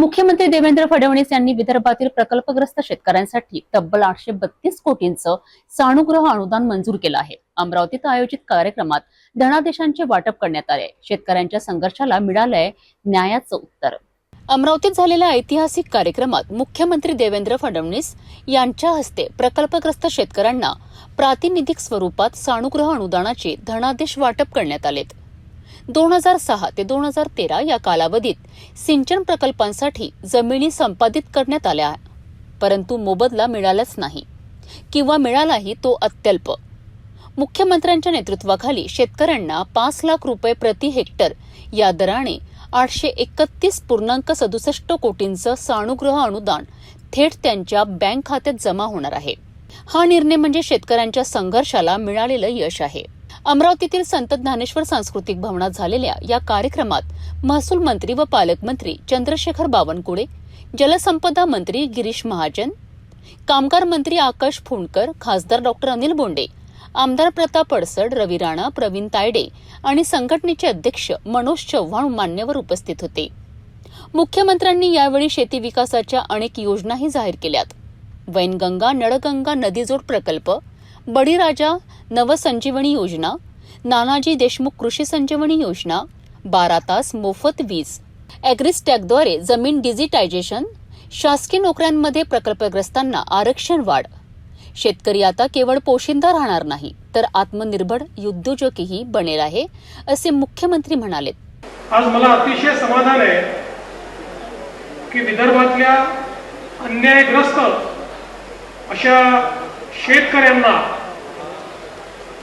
मुख्यमंत्री देवेंद्र फडणवीस यांनी विदर्भातील प्रकल्पग्रस्त शेतकऱ्यांसाठी तब्बल 832 कोटींचं सानुग्रह अनुदान मंजूर केलं आहे। अमरावतीत आयोजित कार्यक्रमात धनादेशांचे वाटप करण्यात आले। शेतकऱ्यांच्या संघर्षाला मिळालंय न्यायाचं उत्तर। अमरावतीत झालेल्या ऐतिहासिक कार्यक्रमात मुख्यमंत्री देवेंद्र फडणवीस यांच्या हस्ते प्रकल्पग्रस्त शेतकऱ्यांना प्रातिनिधिक स्वरूपात सानुग्रह अनुदानाचे धनादेश वाटप करण्यात आलेत। 2006 ते 2013 या कालावधीत सिंचन प्रकल्पांसाठी जमिनी संपादित करण्यात आल्या, परंतु मोबदला मिळालाच नाही किंवा मिळालाही तो अत्यल्प। मुख्यमंत्र्यांच्या नेतृत्वाखाली शेतकऱ्यांना 5 लाख रुपये प्रति हेक्टर या दराने 831.67 कोटींचं सानुग्रह अनुदान थेट त्यांच्या बँक खात्यात जमा होणार आहे। हा निर्णय म्हणजे शेतकऱ्यांच्या संघर्षाला मिळालेलं यश आहे। अमरावतीतील संत ज्ञानेश्वर सांस्कृतिक भवनात झालेल्या या कार्यक्रमात महसूल मंत्री व पालकमंत्री चंद्रशेखर बावनकुळे, जलसंपदा मंत्री गिरीश महाजन, कामगार मंत्री आकाश फुंडकर, खासदार डॉक्टर अनिल बोंडे, आमदार प्रताप अडसड, रवी राणा, प्रवीण तायडे आणि संघटनेचे अध्यक्ष मनोज चव्हाण मान्यवर उपस्थित होते। मुख्यमंत्र्यांनी यावेळी शेती विकासाच्या अनेक योजनाही जाहीर केल्यात। वैनगंगा नळगंगा नदीजोड प्रकल्प, बळीराजा नवसंजीवनी योजना, नानाजी देशमुख कृषी संजीवनी योजना, 12 तास मोफत वीज, ॲग्रिस्टॅगद्वारे जमीन डिजिटायझेशन, शासकीय नोकऱ्यांमध्ये प्रकल्पग्रस्तांना आरक्षण वाढ। शेतकरी आता केवळ पोशिंदा राहणार नाही तर आत्मनिर्भर उद्योजकही बनेल आहे, असे मुख्यमंत्री म्हणाले। आज मला अतिशय समाधान आहे की विदर्भातल्या अन्यायग्रस्त अशा शेतकऱ्यांना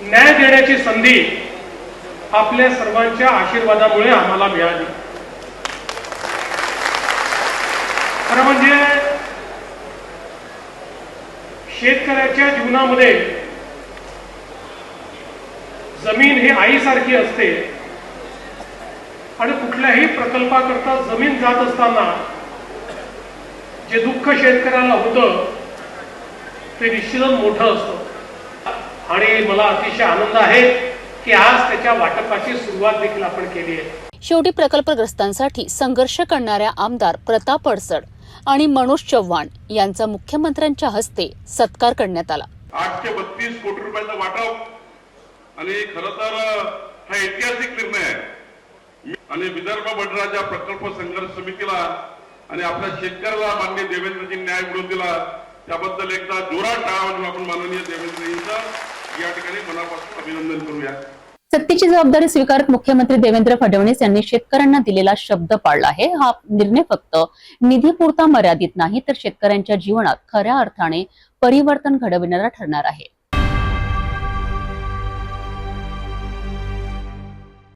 न्याय देण्याची संधी आपल्या सर्वांच्या आशीर्वादामुळे आम्हाला मिळाली। खरं म्हणजे शेतकऱ्याच्या जीवनामध्ये जमीन ही आईसारखी असते आणि कुठल्याही प्रकल्पाकरता जमीन जात असताना जे दुःख शेतकऱ्याला होतं ते निश्चितच मोठं असतं आणि मला अतिशय आनंद आहे की आज त्याच्या वाटपाची सुरुवात देखील आपण केली आहे। शेवटी प्रकल्पग्रस्तांसाठी संघर्ष करणाऱ्या आमदार प्रताप अडसड आणि मनोज चव्हाण यांचा मुख्यमंत्र्यांच्या हस्ते सत्कार करण्यात आला। 832 कोटी रुपयाचं वाटप आणि खरं तर हा ऐतिहासिक निर्णय आहे आणि विदर्भ बळीराजा प्रकल्प संघर्ष समितीला आणि आपल्या शेतकऱ्याला माननीय देवेंद्रजी न्याय मिळवून दिला, त्याबद्दल एकदा जोरात टाळ्या वाजवून आपण माननीय देवेंद्रजींचं या ठिकाणी मनापासून अभिनंदन करूया। सत्तेची जबाबदारी स्वीकारत मुख्यमंत्री देवेंद्र फडणवीस यांनी शेतकऱ्यांना दिलेला शब्द पाळला आहे। हा निर्णय फक्त निधीपुरता मर्यादित नाही तर शेतकऱ्यांच्या जीवनात खऱ्या अर्थाने परिवर्तन घडविणारा ठरणार आहे।